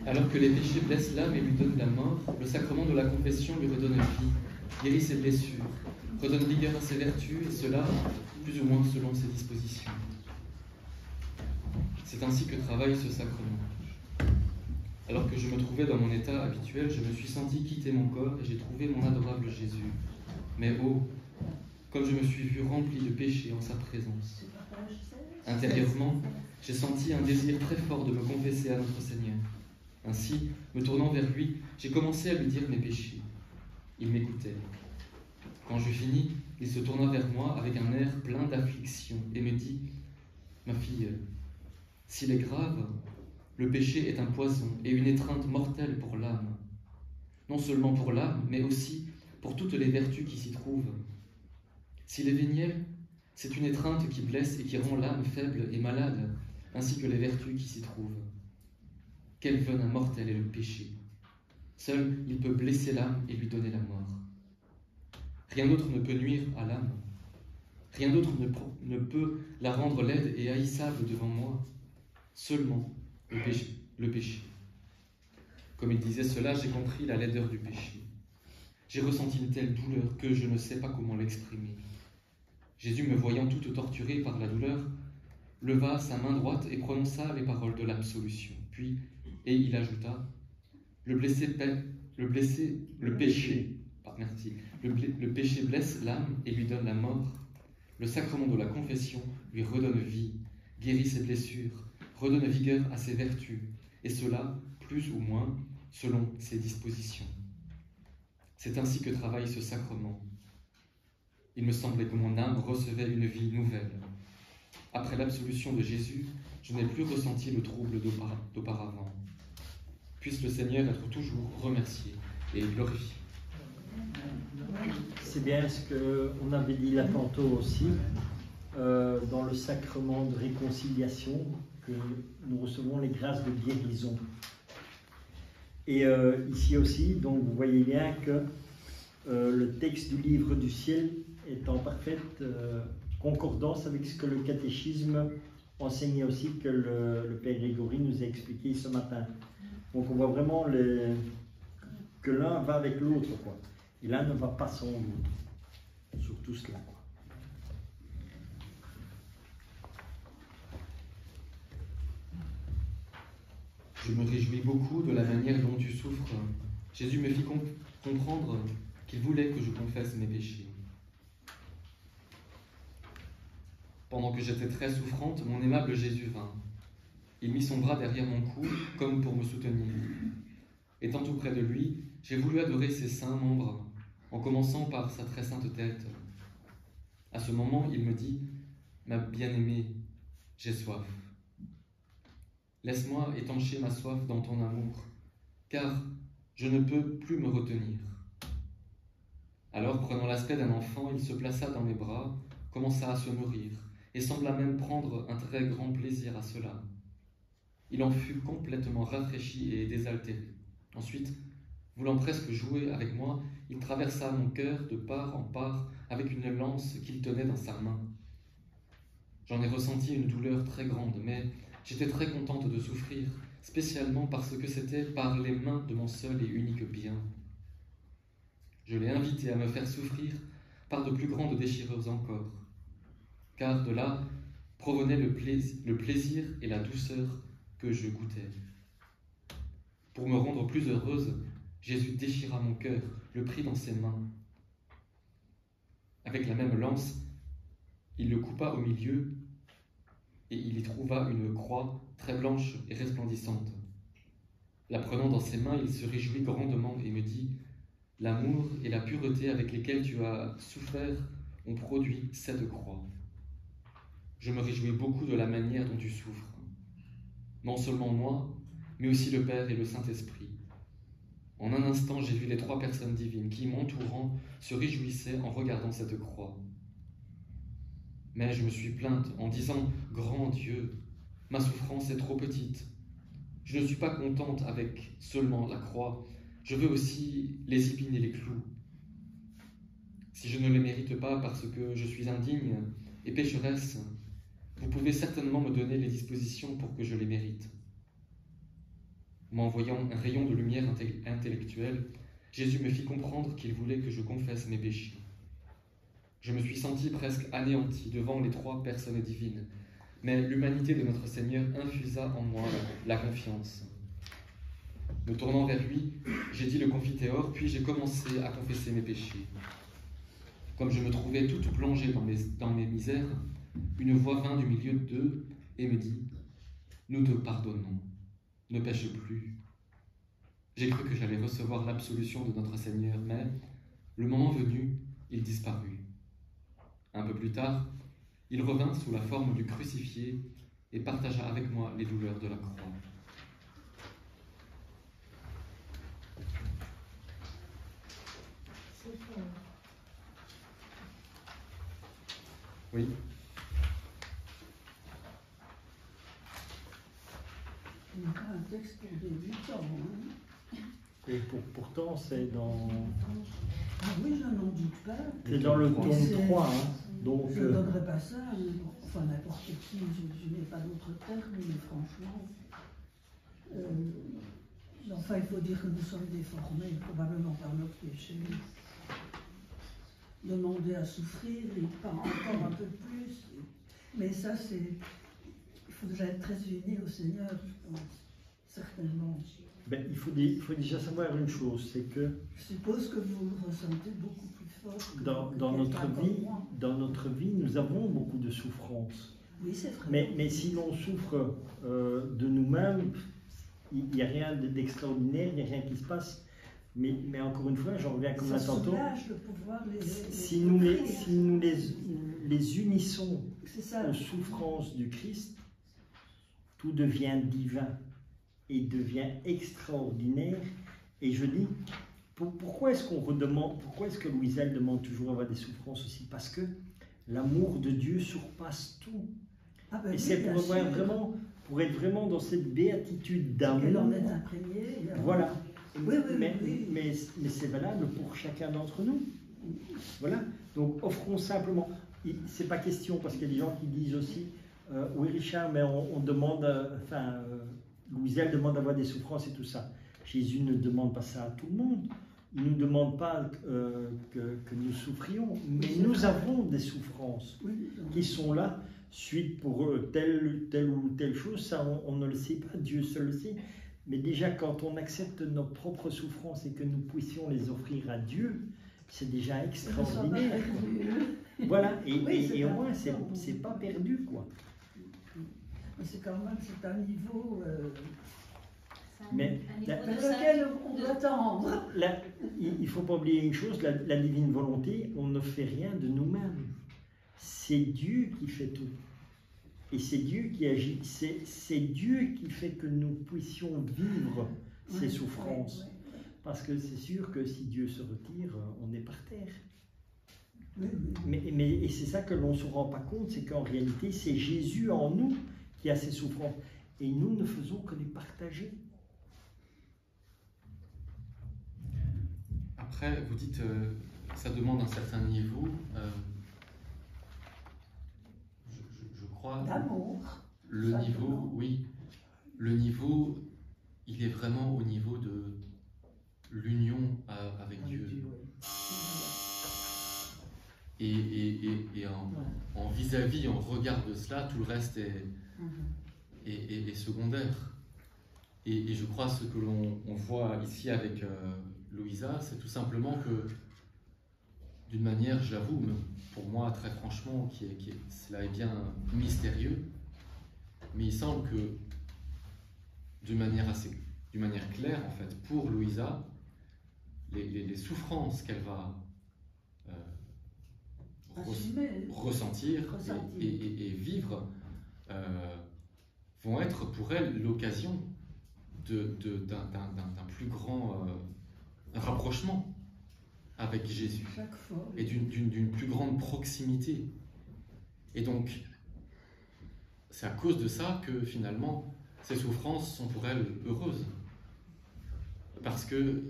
Alors que les péchés blessent l'âme et lui donnent la mort, le sacrement de la confession lui redonne vie, guérit ses blessures, redonne vigueur à ses vertus, et cela, plus ou moins selon ses dispositions. C'est ainsi que travaille ce sacrement. Alors que je me trouvais dans mon état habituel, je me suis senti quitter mon corps et j'ai trouvé mon adorable Jésus. Mais oh, comme je me suis vu rempli de péché en sa présence. Intérieurement, j'ai senti un désir très fort de me confesser à notre Seigneur. Ainsi, me tournant vers lui, j'ai commencé à lui dire mes péchés. Il m'écoutait. Quand je finis, il se tourna vers moi avec un air plein d'affliction et me dit « Ma fille, s'il est grave, le péché est un poison et une étreinte mortelle pour l'âme. Non seulement pour l'âme, mais aussi pour toutes les vertus qui s'y trouvent. S'il est véniel, c'est une étreinte qui blesse et qui rend l'âme faible et malade, ainsi que les vertus qui s'y trouvent. Quel venin mortel est le péché! Seul, il peut blesser l'âme et lui donner la mort. Rien d'autre ne peut nuire à l'âme. Rien d'autre ne peut la rendre laide et haïssable devant moi. Seulement le péché. Comme il disait cela, j'ai compris la laideur du péché. J'ai ressenti une telle douleur que je ne sais pas comment l'exprimer. Jésus, me voyant toute torturée par la douleur, leva sa main droite et prononça les paroles de l'absolution. Puis, et il ajouta, le péché blesse l'âme et lui donne la mort. Le sacrement de la confession lui redonne vie, guérit ses blessures, redonne vigueur à ses vertus, et cela, plus ou moins, selon ses dispositions. C'est ainsi que travaille ce sacrement. Il me semblait que mon âme recevait une vie nouvelle. Après l'absolution de Jésus, je n'ai plus ressenti le trouble d'auparavant. Puisse le Seigneur être toujours remercié et glorifié. C'est bien ce qu'on avait dit là tantôt aussi, dans le sacrement de réconciliation, que nous recevons les grâces de guérison. Et ici aussi, donc vous voyez bien que le texte du livre du ciel est en parfaite concordance avec ce que le catéchisme enseignait aussi, que le Père Grégory nous a expliqué ce matin. Donc on voit vraiment que l'un va avec l'autre, quoi. Et l'un ne va pas sans l'autre. Sur tout cela, quoi. Je me réjouis beaucoup de la manière dont tu souffres. Jésus me fit comprendre qu'il voulait que je confesse mes péchés. Pendant que j'étais très souffrante, mon aimable Jésus vint. Il mit son bras derrière mon cou, comme pour me soutenir. Étant tout près de lui, j'ai voulu adorer ses saints membres, en commençant par sa très sainte tête. À ce moment, il me dit « Ma bien-aimée, j'ai soif. Laisse-moi étancher ma soif dans ton amour, car je ne peux plus me retenir. » Alors, prenant l'aspect d'un enfant, il se plaça dans mes bras, commença à se nourrir, et sembla même prendre un très grand plaisir à cela. Il en fut complètement rafraîchi et désaltéré. Ensuite, voulant presque jouer avec moi, il traversa mon cœur de part en part avec une lance qu'il tenait dans sa main. J'en ai ressenti une douleur très grande, mais j'étais très contente de souffrir, spécialement parce que c'était par les mains de mon seul et unique bien. Je l'ai invité à me faire souffrir par de plus grandes déchirures encore, car de là provenaient le plaisir et la douceur que je goûtais. Pour me rendre plus heureuse, Jésus déchira mon cœur, le prit dans ses mains. Avec la même lance, il le coupa au milieu et il y trouva une croix très blanche et resplendissante. La prenant dans ses mains, il se réjouit grandement et me dit « L'amour et la pureté avec lesquels tu as souffert ont produit cette croix. Je me réjouis beaucoup de la manière dont tu souffres. Non seulement moi, mais aussi le Père et le Saint-Esprit. En un instant, j'ai vu les trois personnes divines qui, m'entourant, se réjouissaient en regardant cette croix. Mais je me suis plainte en disant « Grand Dieu, ma souffrance est trop petite. Je ne suis pas contente avec seulement la croix. Je veux aussi les épines et les clous. Si je ne les mérite pas parce que je suis indigne et pécheresse, vous vous pouvez certainement me donner les dispositions pour que je les mérite. M'envoyant un rayon de lumière intellectuelle, Jésus me fit comprendre qu'il voulait que je confesse mes péchés. Je me suis senti presque anéanti devant les trois personnes divines, mais l'humanité de notre Seigneur infusa en moi la confiance. Me tournant vers lui, j'ai dit le Confiteor, puis j'ai commencé à confesser mes péchés. Comme je me trouvais toute plongée dans mes misères, une voix vint du milieu d'eux et me dit « Nous te pardonnons, ne pêche plus. » J'ai cru que j'allais recevoir l'absolution de notre Seigneur, mais, le moment venu, il disparut. Un peu plus tard, il revint sous la forme du crucifié et partagea avec moi les douleurs de la croix. Oui. Il n'y a pas un texte pour débutants. Hein. Et pourtant, c'est dans... Ah oui, je n'en doute pas. C'est dans le tome 3. Hein. Donc, je ne donnerai pas ça à enfin, n'importe qui, je n'ai pas d'autre terme, mais franchement... enfin, il faut dire que nous sommes déformés, probablement par notre péché. Demander à souffrir, et pas encore un peu plus. Mais ça, c'est... Il faudrait être très unis au Seigneur, je pense. Certainement. Ben, il faut déjà savoir une chose, c'est que... Je suppose que vous le ressentez beaucoup plus fort. Dans notre vie, nous avons beaucoup de souffrances. Oui, c'est vrai. Mais si l'on souffre de nous-mêmes, il n'y a rien d'extraordinaire, il n'y a rien qui se passe. Mais encore une fois, j'en reviens comme là tantôt. Si nous les unissons aux souffrances du Christ, tout devient divin et devient extraordinaire. Et je dis, pourquoi est-ce que Louisa demande toujours à avoir des souffrances aussi? Parce que l'amour de Dieu surpasse tout. Ah ben et c'est pour être vraiment dans cette béatitude d'amour. Elle en est imprégnée. Voilà. Oui, mais c'est valable pour chacun d'entre nous. Voilà. Donc offrons simplement. C'est pas question, parce qu'il y a des gens qui disent aussi oui Richard, mais on demande, Louisa demande d'avoir des souffrances et tout ça. Jésus ne demande pas ça à tout le monde. Il ne nous demande pas que nous souffrions, mais nous avons des souffrances qui sont là, suite pour telle ou telle chose. Ça, on ne le sait pas, Dieu seul le sait. Mais déjà, quand on accepte nos propres souffrances et que nous puissions les offrir à Dieu, c'est déjà extraordinaire. Voilà, et au moins, c'est pas perdu, quoi. Mais c'est quand même, c'est un niveau mais vers lequel on doit tendre. Il ne faut pas oublier une chose, la divine volonté, on ne fait rien de nous-mêmes. C'est Dieu qui fait tout. Et c'est Dieu qui agit, c'est Dieu qui fait que nous puissions vivre ces souffrances. Parce que c'est sûr que si Dieu se retire, on est par terre. Et c'est ça que l'on ne se rend pas compte, c'est qu'en réalité, c'est Jésus en nous qui a ces souffrances. Et nous ne faisons que les partager. Après, vous dites, ça demande un certain niveau. D'amour. Le niveau, oui. Le niveau, il est vraiment au niveau de l'union avec Dieu. Et en vis-à-vis, en regard de cela, tout le reste est secondaire. Et je crois ce que l'on voit ici avec Louisa, c'est tout simplement que, d'une manière, j'avoue, pour moi, très franchement, cela est bien mystérieux, mais il semble que, d'une manière claire, en fait, pour Louisa, les souffrances qu'elle va ressentir et vivre vont être pour elle l'occasion d'un plus grand rapprochement avec Jésus et d'une plus grande proximité. Et donc, c'est à cause de ça que finalement, ces souffrances sont pour elle heureuses. Parce que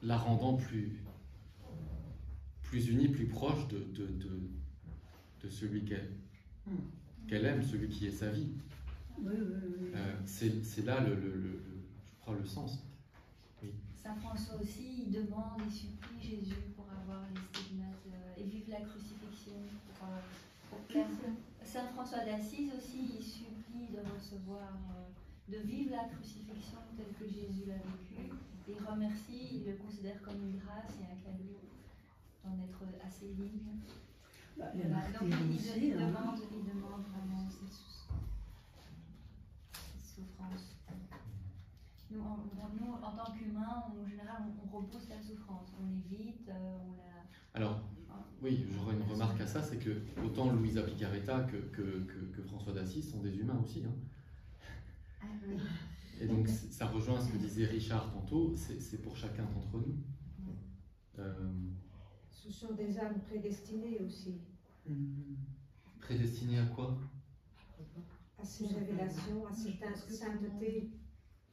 la rendant plus unie, plus proche de celui qu'elle qu'elle aime celui qui est sa vie. Oui, oui, oui. C'est là, je crois, le sens. Oui. Saint François aussi, il demande et supplie Jésus pour avoir les stigmates et vivre la crucifixion. Pour faire... Saint François d'Assise aussi, il supplie de recevoir, de vivre la crucifixion telle que Jésus l'a vécue. Il remercie, il le considère comme une grâce et un cadeau d'en être assez digne. Bah, les Voilà. martyrs Donc aussi, il hein. demande vraiment cette souffrance. Nous, en tant qu'humains, en général, on repousse la souffrance, on l'évite, on la... Alors, oui, j'aurais une remarque à ça, c'est que autant Luisa Picaretta que François d'Assise sont des humains aussi. Hein. Ah, oui. Et donc, ça rejoint ce que disait Richard tantôt, c'est pour chacun d'entre nous. Ce sont des âmes prédestinées aussi. Prédestinés à quoi? À ces révélations, à cette sainteté.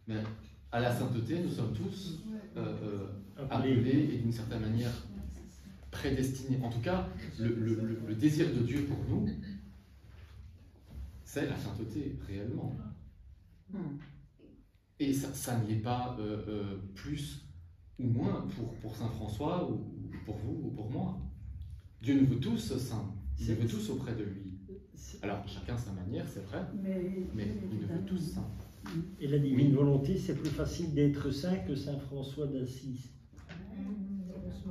Mais à la sainteté, nous sommes tous appelés et d'une certaine manière prédestinés. En tout cas, le désir de Dieu pour nous, c'est la sainteté, réellement. Et ça ne l'est pas plus ou moins pour Saint François, ou pour vous, ou pour moi. Dieu nous veut tous saints, il nous veut tous auprès de lui. Alors, chacun sa manière, c'est vrai, mais il nous veut tous saints. Et la divine volonté, c'est plus facile d'être saint que Saint François d'Assise.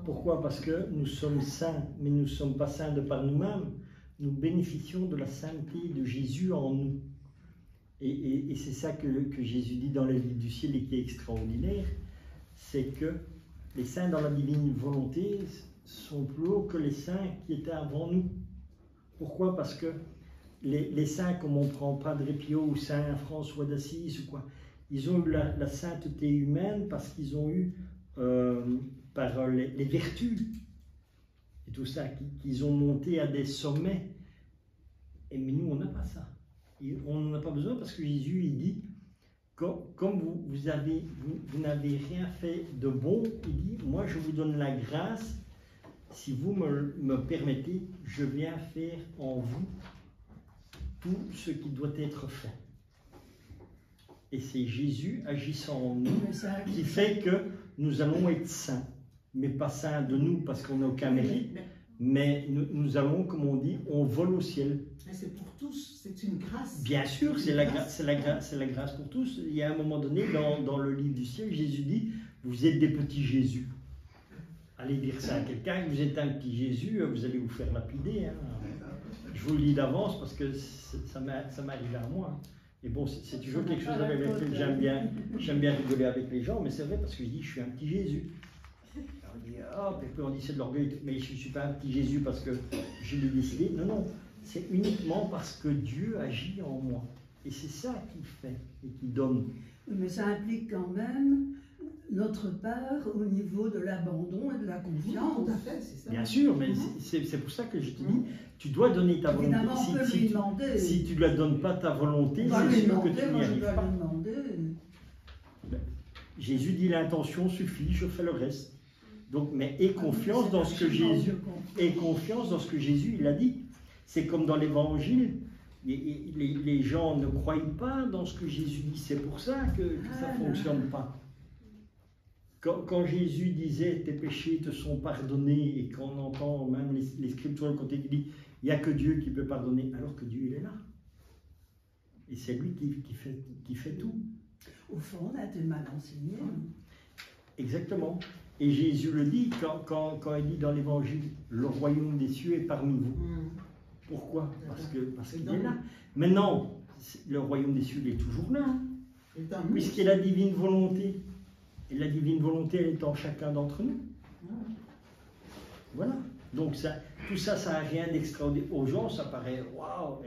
Pourquoi? Parce que nous sommes saints, mais nous ne sommes pas saints de par nous-mêmes. Nous bénéficions de la sainteté de Jésus en nous. Et c'est ça que Jésus dit dans le livre du ciel et qui est extraordinaire, c'est que les saints dans la divine volonté sont plus hauts que les saints qui étaient avant nous. Pourquoi? Parce que les saints, comme on prend Padre Pio ou Saint François d'Assise ou quoi, ils ont eu la sainteté humaine parce qu'ils ont eu par les vertus et tout ça, qu'ils ont monté à des sommets. Mais nous, on n'a pas ça. On n'en a pas besoin parce que Jésus, il dit, comme vous n'avez rien fait de bon, il dit, moi je vous donne la grâce, si vous me permettez, je viens faire en vous tout ce qui doit être fait. Et c'est Jésus agissant en nous qui fait que nous allons être saints, mais pas saints de nous parce qu'on n'a aucun mérite, mais nous allons, comme on dit, on vole au ciel. Mais c'est pour tous, c'est une grâce. Bien sûr, c'est la grâce pour tous. Il y a un moment donné, dans le livre du ciel, Jésus dit, vous êtes des petits Jésus. Allez dire ça à quelqu'un, vous êtes un petit Jésus, vous allez vous faire lapider. Hein. Je vous le dis d'avance parce que ça m'arrive à moi. Et bon, c'est toujours quelque chose avec lequel j'aime bien rigoler avec les gens, mais c'est vrai parce que je dis, je suis un petit Jésus. Alors on dit, oh, puis on dit c'est de l'orgueil, mais je ne suis pas un petit Jésus parce que je l'ai décidé. Non, non, c'est uniquement parce que Dieu agit en moi. Et c'est ça qu'il fait et qu'il donne. Mais ça implique quand même notre part au niveau de l'abandon et de la confiance. Tout à fait, c'est ça. Bien sûr, mais c'est pour ça que je te dis, tu dois donner ta volonté. Évidemment, on peut lui demander. Si tu ne lui donnes pas ta volonté, c'est sûr que tu n'y arrives pas. Jésus dit l'intention suffit, je fais le reste. Donc, mais aie confiance dans ce que Jésus, il a dit. C'est comme dans l'Évangile, les gens ne croient pas dans ce que Jésus dit. C'est pour ça que ça ne fonctionne pas. Quand Jésus disait tes péchés te sont pardonnés et qu'on entend même les Scriptures le côté qui dit il n'y a que Dieu qui peut pardonner, alors que Dieu il est là. Et c'est lui qui fait tout. Au fond, on a été mal enseigné. Exactement. Et Jésus le dit quand il dit dans l'Évangile le royaume des cieux est parmi vous. Pourquoi? Parce qu'il est là. Maintenant, le royaume des cieux il est toujours là. Hein, puisqu'il y a la divine volonté. Et la divine volonté, elle est en chacun d'entre nous. Voilà. Donc tout ça, ça n'a rien d'extraordinaire. Aux gens, ça paraît waouh,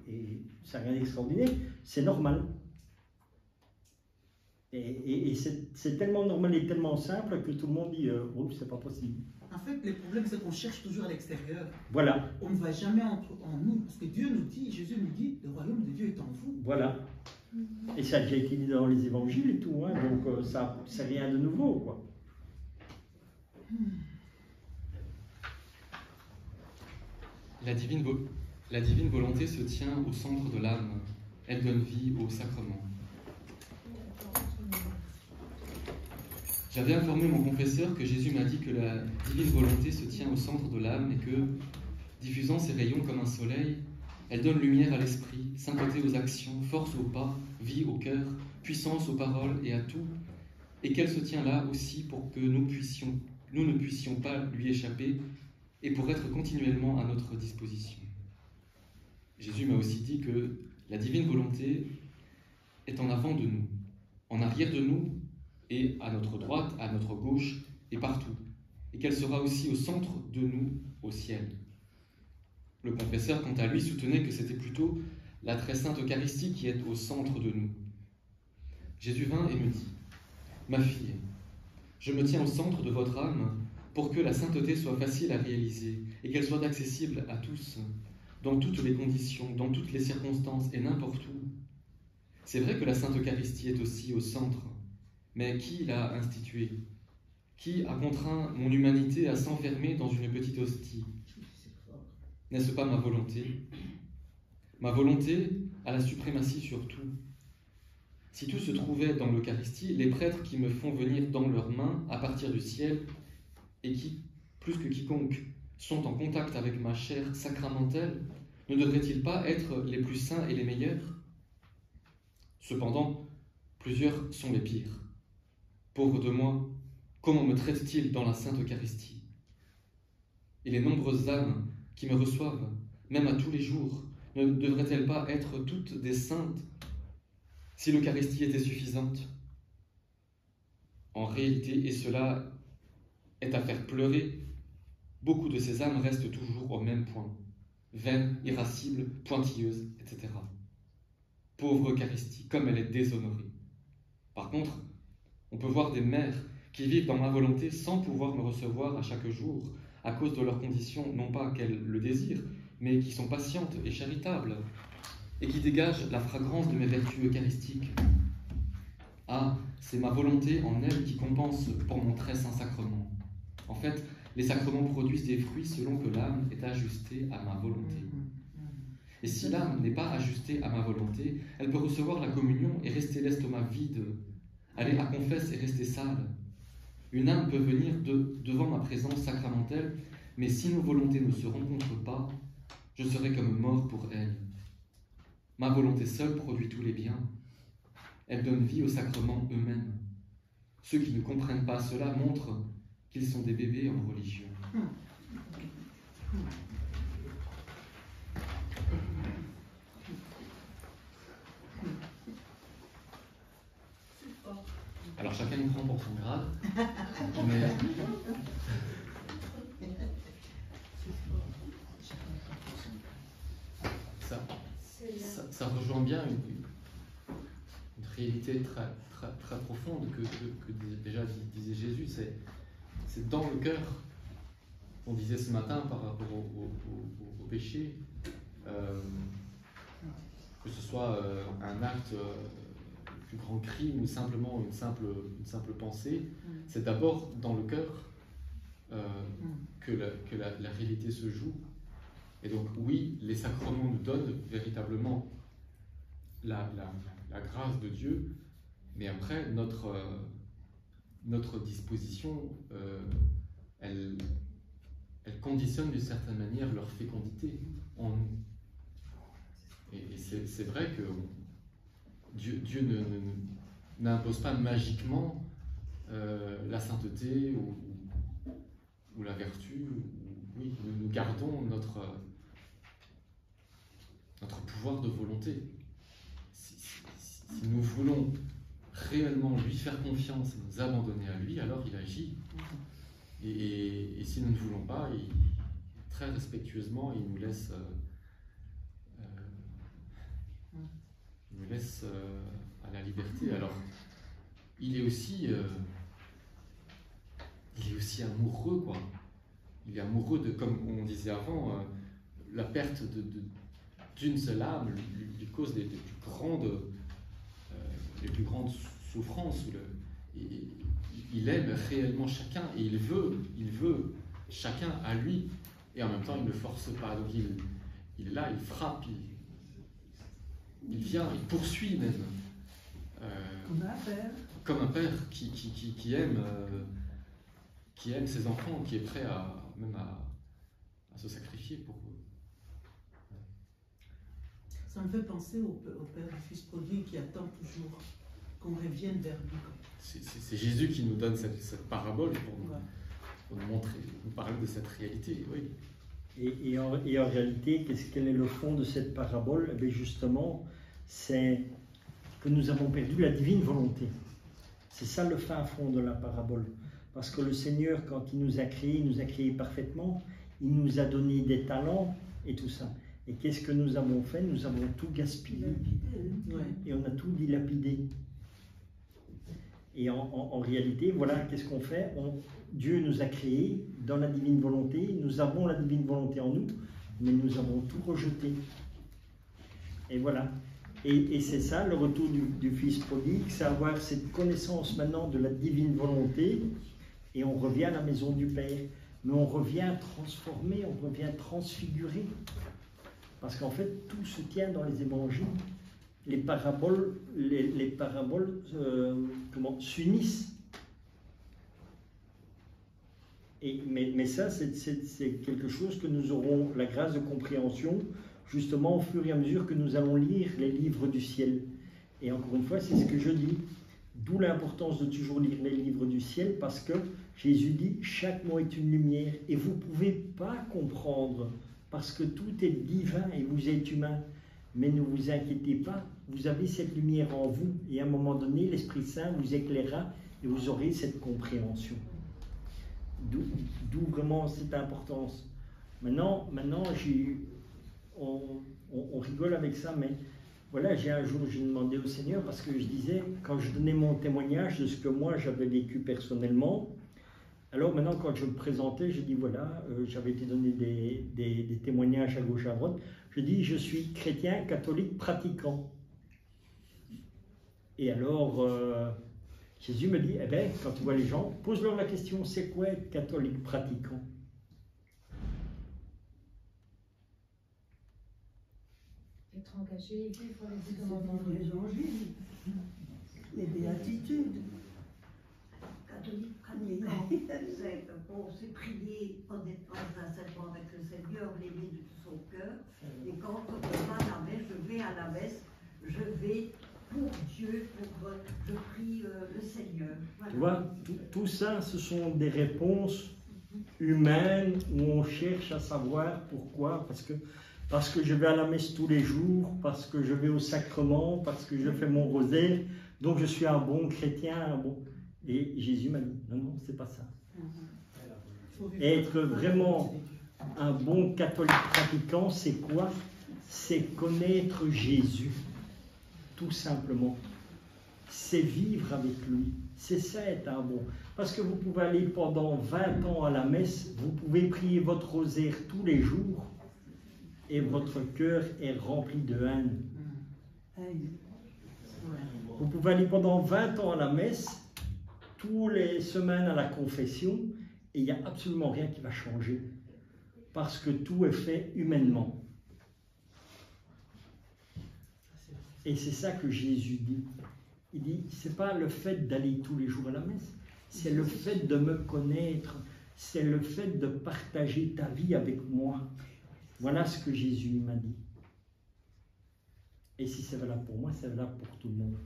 et ça n'a rien d'extraordinaire. C'est normal. Et c'est tellement normal et tellement simple que tout le monde dit oh, c'est pas possible. En fait, le problème, c'est qu'on cherche toujours à l'extérieur. Voilà. On ne va jamais en nous. Parce que Dieu nous dit, Jésus nous dit, le royaume de Dieu est en vous. Voilà. Et ça a déjà été dit dans les évangiles et tout, hein, donc ça c'est rien de nouveau, quoi. La divine La divine volonté se tient au centre de l'âme. Elle donne vie au sacrement. J'avais informé mon confesseur que Jésus m'a dit que la divine volonté se tient au centre de l'âme et que, diffusant ses rayons comme un soleil, elle donne lumière à l'esprit, sainteté aux actions, force aux pas, vie au cœur, puissance aux paroles et à tout, et qu'elle se tient là aussi pour que nous ne puissions pas lui échapper et pour être continuellement à notre disposition. Jésus m'a aussi dit que la divine volonté est en avant de nous, en arrière de nous, et à notre droite, à notre gauche, et partout, et qu'elle sera aussi au centre de nous, au ciel. Le confesseur, quant à lui, soutenait que c'était plutôt la très sainte Eucharistie qui est au centre de nous. Jésus vint et me dit : « Ma fille, je me tiens au centre de votre âme pour que la sainteté soit facile à réaliser et qu'elle soit accessible à tous, dans toutes les conditions, dans toutes les circonstances et n'importe où. C'est vrai que la sainte Eucharistie est aussi au centre, mais qui l'a instituée? Qui a contraint mon humanité à s'enfermer dans une petite hostie? N'est-ce pas ma volonté? Ma volonté a la suprématie sur tout. Si tout se trouvait dans l'Eucharistie, les prêtres qui me font venir dans leurs mains à partir du ciel et qui, plus que quiconque, sont en contact avec ma chair sacramentelle, ne devraient-ils pas être les plus saints et les meilleurs? Cependant, plusieurs sont les pires. Pauvre de moi, comment me traitent-ils dans la Sainte Eucharistie? Et les nombreuses âmes qui me reçoivent, même à tous les jours, ne devraient-elles pas être toutes des saintes si l'Eucharistie était suffisante? En réalité, et cela est à faire pleurer, beaucoup de ces âmes restent toujours au même point, vaines, irascibles, pointilleuses, etc. Pauvre Eucharistie, comme elle est déshonorée. Par contre, on peut voir des mères qui vivent dans ma volonté sans pouvoir me recevoir à chaque jour, à cause de leurs conditions, non pas qu'elles le désirent, mais qui sont patientes et charitables, et qui dégagent la fragrance de mes vertus eucharistiques. Ah, c'est ma volonté en elles qui compense pour mon très saint sacrement. En fait, les sacrements produisent des fruits selon que l'âme est ajustée à ma volonté. Et si l'âme n'est pas ajustée à ma volonté, elle peut recevoir la communion et rester l'estomac vide, aller à confesse et rester sale. Une âme peut venir devant ma présence sacramentelle, mais si nos volontés ne se rencontrent pas, je serai comme mort pour elle. Ma volonté seule produit tous les biens. Elle donne vie aux sacrements eux-mêmes. Ceux qui ne comprennent pas cela montrent qu'ils sont des bébés en religion. Alors chacun y prend pour son grade, mais ça rejoint bien une réalité très profonde que déjà disait Jésus. C'est dans le cœur. On disait ce matin par rapport au péché, que ce soit un acte, plus grand crime ou simplement une simple pensée, c'est d'abord dans le cœur que la réalité se joue. Et donc oui, les sacrements nous donnent véritablement la grâce de Dieu, mais après notre disposition, elle conditionne d'une certaine manière leur fécondité en nous. Et c'est vrai que Dieu n'impose pas magiquement la sainteté ou la vertu. Oui, nous gardons notre pouvoir de volonté. Si nous voulons réellement lui faire confiance et nous abandonner à lui, alors il agit. Et si nous ne voulons pas, très respectueusement, il nous laisse à la liberté. Alors, il est aussi amoureux, quoi. Il est amoureux de, comme on disait avant, la perte d'une seule âme lui cause les plus grandes souffrances. Il aime réellement chacun et il veut chacun à lui, et en même temps il ne force pas. Donc il est là, il frappe, il vient, il poursuit même. Comme un père. Comme un père qui aime ses enfants, qui est prêt même à se sacrifier pour eux. Ça me fait penser au père du fils prodigue qui attend toujours qu'on revienne vers lui. C'est Jésus qui nous donne cette parabole pour nous montrer, nous parler de cette réalité. Oui. Et en réalité, quel est le fond de cette parabole? Eh bien justement, c'est que nous avons perdu la divine volonté. C'est ça le fin fond de la parabole. Parce que le Seigneur, quand il nous a créés parfaitement, il nous a donné des talents et tout ça. Et qu'est-ce que nous avons fait? Nous avons tout gaspillé. Et on a tout dilapidé. Et en réalité, voilà, qu'est-ce qu'on fait? Dieu nous a créés dans la divine volonté, nous avons la divine volonté en nous, mais nous avons tout rejeté. Et voilà. Et c'est ça, le retour du Fils prodigue, c'est avoir cette connaissance maintenant de la divine volonté, et on revient à la maison du Père. Mais on revient transformé, on revient transfiguré. Parce qu'en fait, tout se tient dans les évangiles. Les paraboles, s'unissent. Mais ça, c'est quelque chose que nous aurons la grâce de compréhension, justement au fur et à mesure que nous allons lire les livres du ciel. Et encore une fois, c'est ce que je dis. D'où l'importance de toujours lire les livres du ciel, parce que Jésus dit, chaque mot est une lumière, et vous ne pouvez pas comprendre, parce que tout est divin et vous êtes humain. Mais ne vous inquiétez pas, vous avez cette lumière en vous, et à un moment donné, l'Esprit Saint vous éclairera, et vous aurez cette compréhension. D'où vraiment cette importance. Maintenant on rigole avec ça, mais voilà, un jour, j'ai demandé au Seigneur, parce que je disais, quand je donnais mon témoignage de ce que moi j'avais vécu personnellement, alors maintenant, quand je me présentais, je dis, voilà, j'avais été donné des témoignages à gauche, à droite, je dis, je suis chrétien, catholique, pratiquant. Et alors, Jésus me dit, eh bien, quand tu vois les gens, pose-leur la question, c'est quoi être catholique pratiquant? Être engagé, vivre les Dans les évangiles, les béatitudes. Catholique pratiquant, c'est prier honnêtement, sincèrement avec le Seigneur, l'aimer de tout son cœur. Et quand on va à la messe, je vais à la messe, je vais pour Dieu, je prie le Seigneur. Voilà. Tu vois, tout ça, ce sont des réponses humaines où on cherche à savoir pourquoi. Parce que je vais à la messe tous les jours, parce que je vais au sacrement, parce que je fais mon rosaire, donc je suis un bon chrétien. Et Jésus m'a dit, non, c'est pas ça. Être vraiment un bon catholique pratiquant, c'est quoi? C'est connaître Jésus, tout simplement. C'est vivre avec lui. C'est ça être un bon. Parce que vous pouvez aller pendant 20 ans à la messe, vous pouvez prier votre rosaire tous les jours, et votre cœur est rempli de haine. Vous pouvez aller pendant 20 ans à la messe, toutes les semaines à la confession, et il n'y a absolument rien qui va changer. Parce que tout est fait humainement. Et c'est ça que Jésus dit. Il dit, c'est pas le fait d'aller tous les jours à la messe, c'est le fait de me connaître, c'est le fait de partager ta vie avec moi. Voilà ce que Jésus m'a dit. Et si c'est valable pour moi, c'est valable pour tout le monde.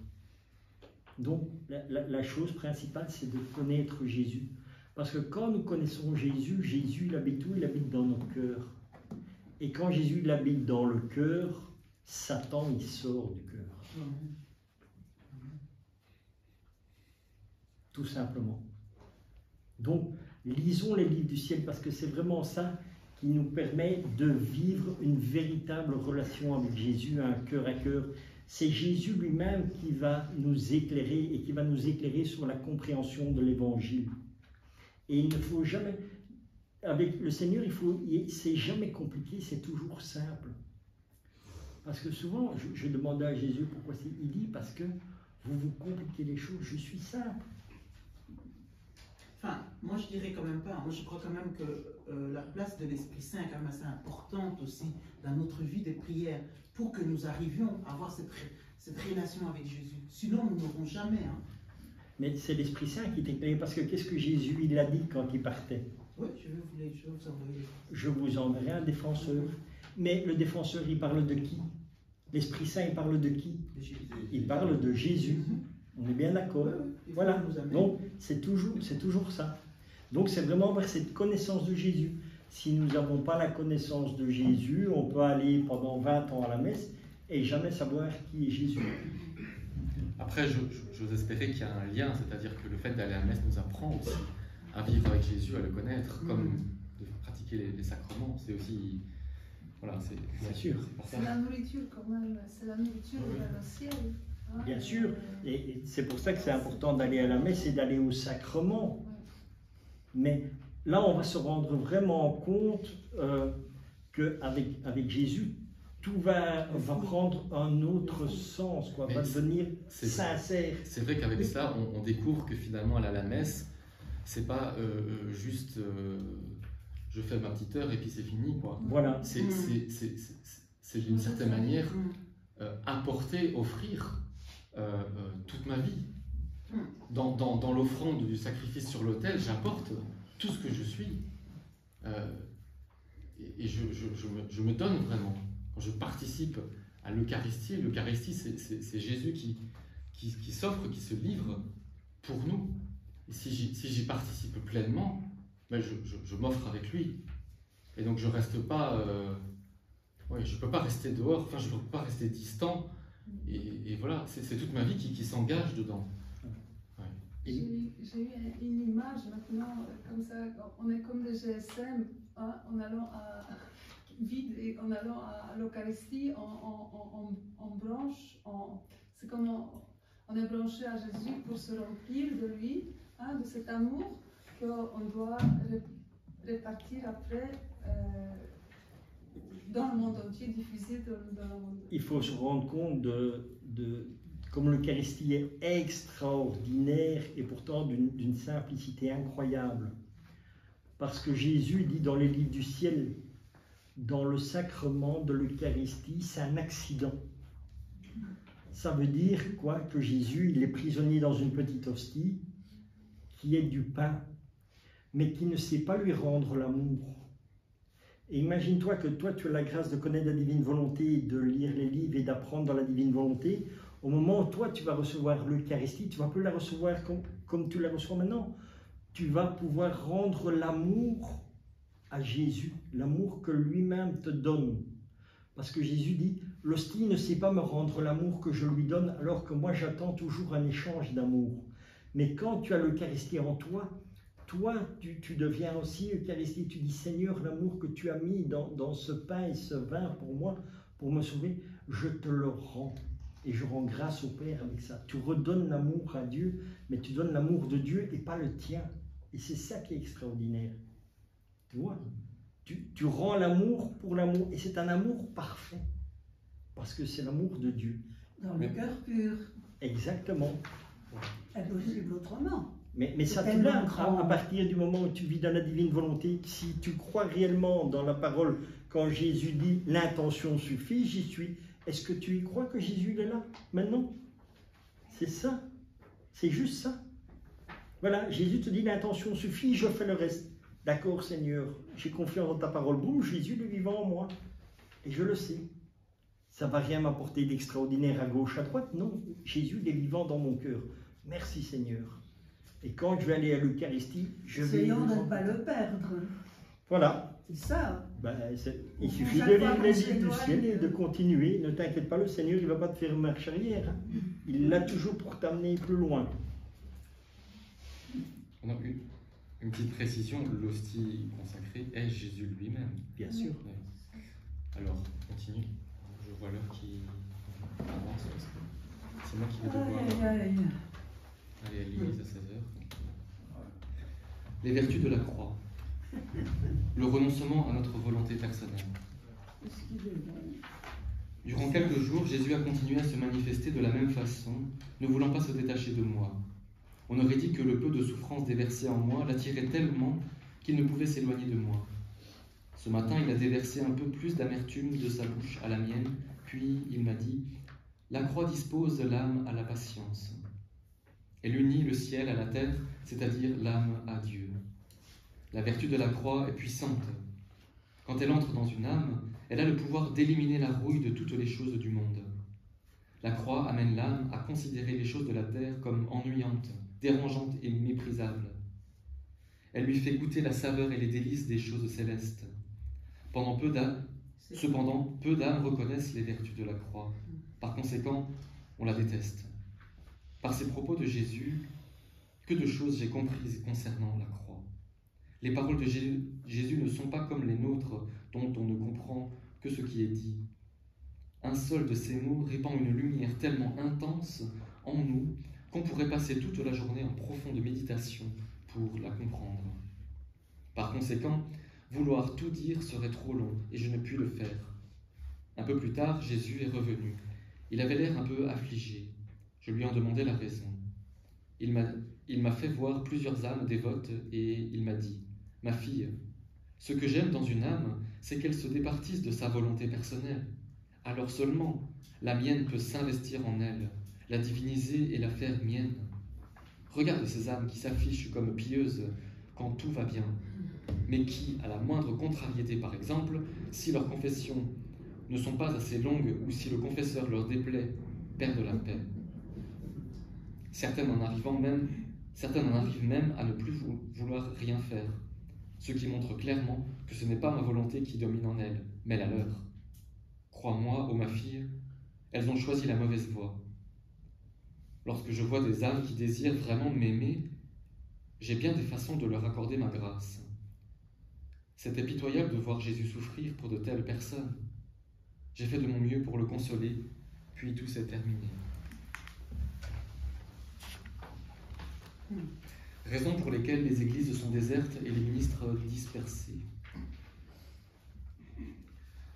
Donc, la chose principale, c'est de connaître Jésus. Parce que quand nous connaissons Jésus, Jésus, il habite où? Il habite dans nos cœurs. Et quand Jésus, il habite dans le cœur, Satan, il sort du cœur. Tout simplement. Donc, lisons les livres du ciel, parce que c'est vraiment ça qui nous permet de vivre une véritable relation avec Jésus, un cœur à cœur. C'est Jésus lui-même qui va nous éclairer et qui va nous éclairer sur la compréhension de l'Évangile. Et il ne faut jamais, avec le Seigneur, c'est jamais compliqué, c'est toujours simple. Parce que souvent, je demandais à Jésus pourquoi c'est. Il dit, parce que vous compliquez les choses, je suis simple. Enfin, Moi, je dirais quand même pas. Moi, je crois quand même que la place de l'Esprit Saint est quand même assez importante aussi dans notre vie de prière pour que nous arrivions à avoir cette relation avec Jésus. Sinon, nous n'aurons jamais. Hein. Mais c'est l'Esprit Saint qui t'éclaire, parce que qu'est-ce que Jésus il a dit quand il partait? Oui, je vais vous envoyer. Je vous enverrai un défenseur. Mais le défenseur, il parle de qui? L'Esprit Saint, il parle de qui? Il parle de Jésus. On est bien d'accord. Voilà. Donc, c'est toujours ça. Donc, c'est vraiment vers cette connaissance de Jésus. Si nous n'avons pas la connaissance de Jésus, on peut aller pendant 20 ans à la messe et jamais savoir qui est Jésus. Après, j'ose espérer qu'il y a un lien, c'est-à-dire que le fait d'aller à la messe nous apprend aussi à vivre avec Jésus, à le connaître, comme de pratiquer les sacrements. C'est aussi... Voilà, c'est bien sûr. C'est la nourriture quand même, c'est la nourriture vers le ciel. Hein. Bien sûr, et c'est pour ça que c'est important d'aller à la messe et d'aller au sacrement. Mais là, on va se rendre vraiment compte qu'avec Jésus, tout va prendre un autre sens, quoi, va devenir sincère. C'est vrai qu'avec ça, on découvre que finalement, aller à la messe, c'est pas juste je fais ma petite heure et puis c'est fini, quoi. Voilà. C'est d'une certaine manière apporter, offrir toute ma vie. Dans l'offrande du sacrifice sur l'autel, j'apporte tout ce que je suis. Et je me donne vraiment. Quand je participe à l'Eucharistie, l'Eucharistie c'est Jésus qui s'offre, qui se livre pour nous. Et si j'y participe pleinement, ben je m'offre avec lui. Et donc je reste pas... je ne peux pas rester dehors, enfin je ne peux pas rester distant. Et voilà, c'est toute ma vie qui s'engage dedans. Ouais. J'ai eu une image maintenant, comme ça, on est comme des GSM, hein, en allant vide et en allant à l'Eucharistie, on branche, c'est comme on est branché à Jésus pour se remplir de lui, hein, de cet amour qu'on doit répartir après dans le monde entier, diffusé dans le monde. Il faut se rendre compte comme l'Eucharistie est extraordinaire et pourtant d'une simplicité incroyable. Parce que Jésus dit dans les livres du ciel, dans le sacrement de l'Eucharistie, c'est un accident. Ça veut dire quoi? Que Jésus, il est prisonnier dans une petite hostie qui est du pain, mais qui ne sait pas lui rendre l'amour. Et imagine-toi que toi, tu as la grâce de connaître la divine volonté, de lire les livres et d'apprendre dans la divine volonté. Au moment où toi, tu vas recevoir l'Eucharistie, tu ne vas plus la recevoir comme tu la reçois maintenant. Tu vas pouvoir rendre l'amour à Jésus, l'amour que lui-même te donne. Parce que Jésus dit, l'hostie ne sait pas me rendre l'amour que je lui donne, alors que moi, j'attends toujours un échange d'amour. Mais quand tu as l'Eucharistie en toi, tu deviens aussi Eucharistie. Tu dis, Seigneur, l'amour que tu as mis dans ce pain et ce vin pour moi, pour me sauver, je te le rends. Et je rends grâce au Père avec ça. Tu redonnes l'amour à Dieu, mais tu donnes l'amour de Dieu et pas le tien. Et c'est ça qui est extraordinaire. Tu vois, tu rends l'amour pour l'amour. Et c'est un amour parfait. Parce que c'est l'amour de Dieu. Dans le cœur pur. Exactement. Impossible autrement. Mais ça, tu l'as à partir du moment où tu vis dans la divine volonté. Si tu crois réellement dans la parole, quand Jésus dit « l'intention suffit, j'y suis », est-ce que tu y crois que Jésus est là, maintenant? C'est ça. C'est juste ça. Voilà, Jésus te dit « l'intention suffit, je fais le reste ». D'accord, Seigneur, j'ai confiance dans ta parole. Boum, Jésus est vivant en moi. Et je le sais. Ça ne va rien m'apporter d'extraordinaire à gauche, à droite. Non, Jésus est vivant dans mon cœur. Merci, Seigneur. Et quand je vais aller à l'Eucharistie, je vais... Essayons de ne pas le perdre. Voilà. C'est ça. Il suffit de lire les livres du ciel et de continuer. Ne t'inquiète pas, le Seigneur, il ne va pas te faire marche arrière. Il l'a toujours pour t'amener plus loin. On a une petite précision, l'hostie consacrée est Jésus lui-même. Bien sûr. Ouais. Alors, continue. Je vois l'heure qui avance. C'est moi qui vais devoir aller à l'église à 16h. Les vertus de la croix. Le renoncement à notre volonté personnelle. Durant quelques jours, Jésus a continué à se manifester de la même façon, ne voulant pas se détacher de moi. On aurait dit que le peu de souffrance déversée en moi l'attirait tellement qu'il ne pouvait s'éloigner de moi. Ce matin, il a déversé un peu plus d'amertume de sa bouche à la mienne, puis il m'a dit « La croix dispose l'âme à la patience. Elle unit le ciel à la terre, c'est-à-dire l'âme à Dieu. La vertu de la croix est puissante. Quand elle entre dans une âme, elle a le pouvoir d'éliminer la rouille de toutes les choses du monde. La croix amène l'âme à considérer les choses de la terre comme ennuyantes, dérangeantes et méprisables. Elle lui fait goûter la saveur et les délices des choses célestes. Cependant, peu d'âmes reconnaissent les vertus de la croix. Par conséquent, on la déteste. Par ces propos de Jésus, que de choses j'ai comprises concernant la croix. Les paroles de Jésus ne sont pas comme les nôtres, dont on ne comprend que ce qui est dit. Un seul de ces mots répand une lumière tellement intense en nous qu'on pourrait passer toute la journée en profonde méditation pour la comprendre. Par conséquent, vouloir tout dire serait trop long et je ne puis le faire. Un peu plus tard, Jésus est revenu. Il avait l'air un peu affligé. Je lui en demandai la raison. Il m'a fait voir plusieurs âmes dévotes et il m'a dit « Ma fille, ce que j'aime dans une âme, c'est qu'elle se départisse de sa volonté personnelle. Alors seulement, la mienne peut s'investir en elle, la diviniser et la faire mienne. Regarde ces âmes qui s'affichent comme pieuses quand tout va bien, mais qui, à la moindre contrariété par exemple, si leurs confessions ne sont pas assez longues ou si le confesseur leur déplaît, perdent la paix. Certaines en arrivent même à ne plus vouloir rien faire, ce qui montre clairement que ce n'est pas ma volonté qui domine en elles, mais la leur. Crois-moi, ô ma fille, elles ont choisi la mauvaise voie. Lorsque je vois des âmes qui désirent vraiment m'aimer, j'ai bien des façons de leur accorder ma grâce. C'est pitoyable de voir Jésus souffrir pour de telles personnes. J'ai fait de mon mieux pour le consoler, puis tout s'est terminé. Raisons pour lesquelles les églises sont désertes et les ministres dispersés.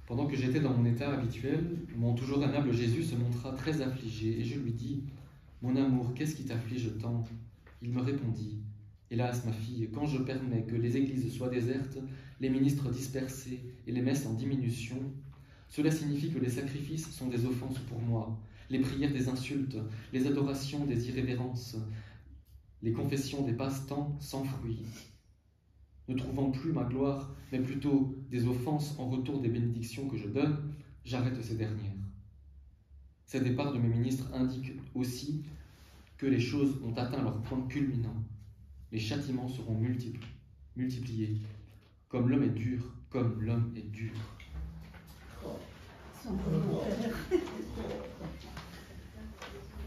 Pendant que j'étais dans mon état habituel, mon toujours aimable Jésus se montra très affligé et je lui dis « Mon amour, qu'est-ce qui t'afflige tant ?» Il me répondit « Hélas, ma fille, quand je permets que les églises soient désertes, les ministres dispersés et les messes en diminution, cela signifie que les sacrifices sont des offenses pour moi, les prières des insultes, les adorations des irrévérences, les confessions des passe-temps sans fruit. Ne trouvant plus ma gloire, mais plutôt des offenses en retour des bénédictions que je donne, j'arrête ces dernières. Ces départs de mes ministres indiquent aussi que les choses ont atteint leur point culminant. Les châtiments seront multipliés. Comme l'homme est dur, comme l'homme est dur.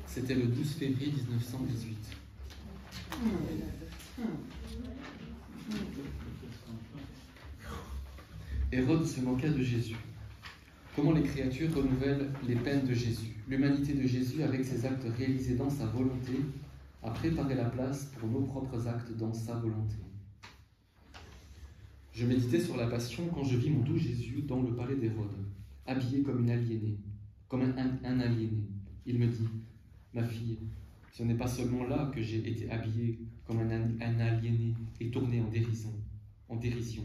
C'était le 12 février 1918. Hérode se moqua de Jésus. Comment les créatures renouvellent les peines de Jésus. L'humanité de Jésus, avec ses actes réalisés dans sa volonté, a préparé la place pour nos propres actes dans sa volonté. Je méditais sur la passion quand je vis mon doux Jésus dans le palais d'Hérode, habillé comme une aliénée, comme un aliéné. Il me dit, « Ma fille, ce n'est pas seulement là que j'ai été habillé comme un aliéné et tourné en dérision.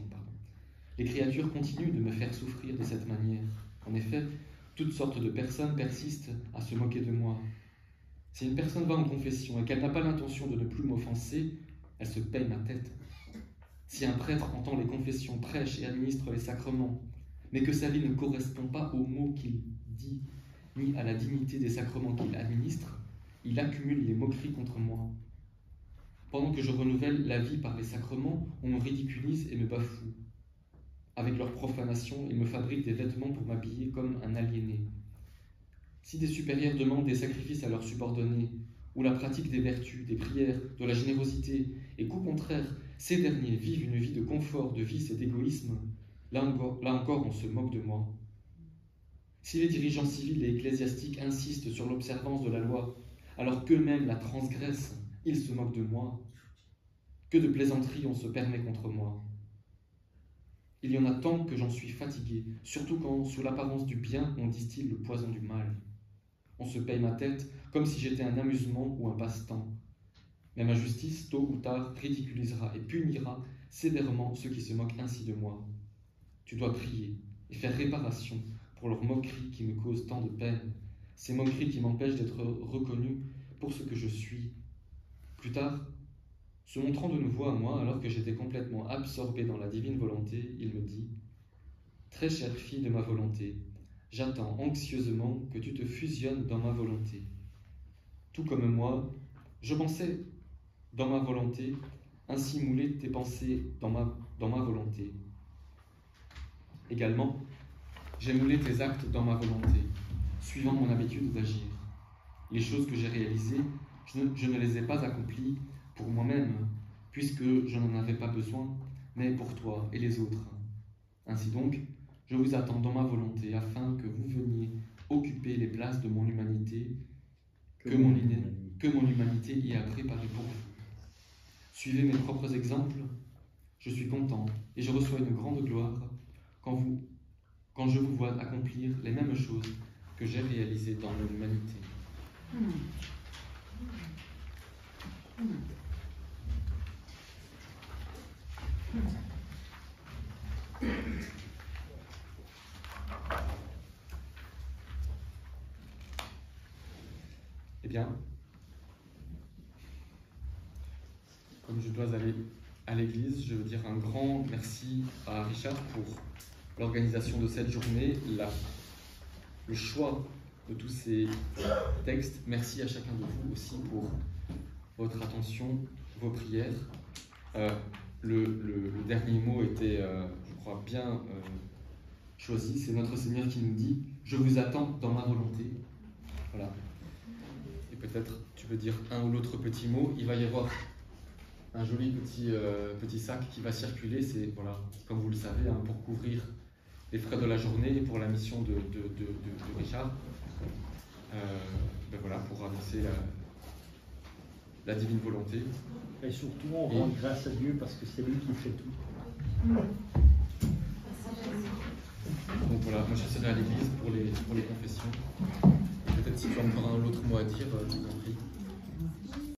Les créatures continuent de me faire souffrir de cette manière. En effet, toutes sortes de personnes persistent à se moquer de moi. Si une personne va en confession et qu'elle n'a pas l'intention de ne plus m'offenser, elle se paye ma tête. Si un prêtre entend les confessions, prêche et administre les sacrements, mais que sa vie ne correspond pas aux mots qu'il dit, ni à la dignité des sacrements qu'il administre, il accumule les moqueries contre moi. Pendant que je renouvelle la vie par les sacrements, on me ridiculise et me bafoue. Avec leur profanation, ils me fabriquent des vêtements pour m'habiller comme un aliéné. Si des supérieurs demandent des sacrifices à leurs subordonnés, ou la pratique des vertus, des prières, de la générosité, et qu'au contraire, ces derniers vivent une vie de confort, de vice et d'égoïsme, là encore on se moque de moi. Si les dirigeants civils et ecclésiastiques insistent sur l'observance de la loi, alors qu'eux-mêmes la transgressent, ils se moquent de moi. Que de plaisanteries on se permet contre moi. Il y en a tant que j'en suis fatigué, surtout quand, sous l'apparence du bien, on distille le poison du mal. On se paye ma tête comme si j'étais un amusement ou un passe-temps. Mais ma justice, tôt ou tard, ridiculisera et punira sévèrement ceux qui se moquent ainsi de moi. Tu dois prier et faire réparation pour leurs moqueries qui me causent tant de peine, ces moqueries qui m'empêchent d'être reconnu pour ce que je suis. Plus tard, se montrant de nouveau à moi, alors que j'étais complètement absorbé dans la divine volonté, il me dit « Très chère fille de ma volonté, j'attends anxieusement que tu te fusionnes dans ma volonté. Tout comme moi, je pensais dans ma volonté, ainsi mouler tes pensées dans ma volonté. Également, j'ai moulé tes actes dans ma volonté, suivant mon habitude d'agir. Les choses que j'ai réalisées, je ne les ai pas accomplies pour moi-même, puisque je n'en avais pas besoin, mais pour toi et les autres. Ainsi donc, je vous attends dans ma volonté, afin que vous veniez occuper les places de mon humanité, que mon humanité y a préparées pour vous. Suivez mes propres exemples, je suis content et je reçois une grande gloire quand je vous vois accomplir les mêmes choses que j'ai réalisées dans mon humanité. Eh bien, comme je dois aller à l'église, je veux dire un grand merci à Richard pour l'organisation de cette journée, le choix de tous ces textes. Merci à chacun de vous aussi pour votre attention, vos prières. Le dernier mot était, je crois, bien choisi. C'est notre Seigneur qui nous dit « Je vous attends dans ma volonté ». Voilà. Et peut-être tu veux dire un ou l'autre petit mot. Il va y avoir un joli petit sac qui va circuler. C'est, voilà, comme vous le savez, hein, pour couvrir les frais de la journée et pour la mission de Richard. Voilà, pour annoncer la divine volonté. Et surtout, on rend grâce à Dieu parce que c'est lui qui fait tout. Donc voilà, moi je serai à l'église pour les confessions. Peut-être si tu as encore un autre mot à dire.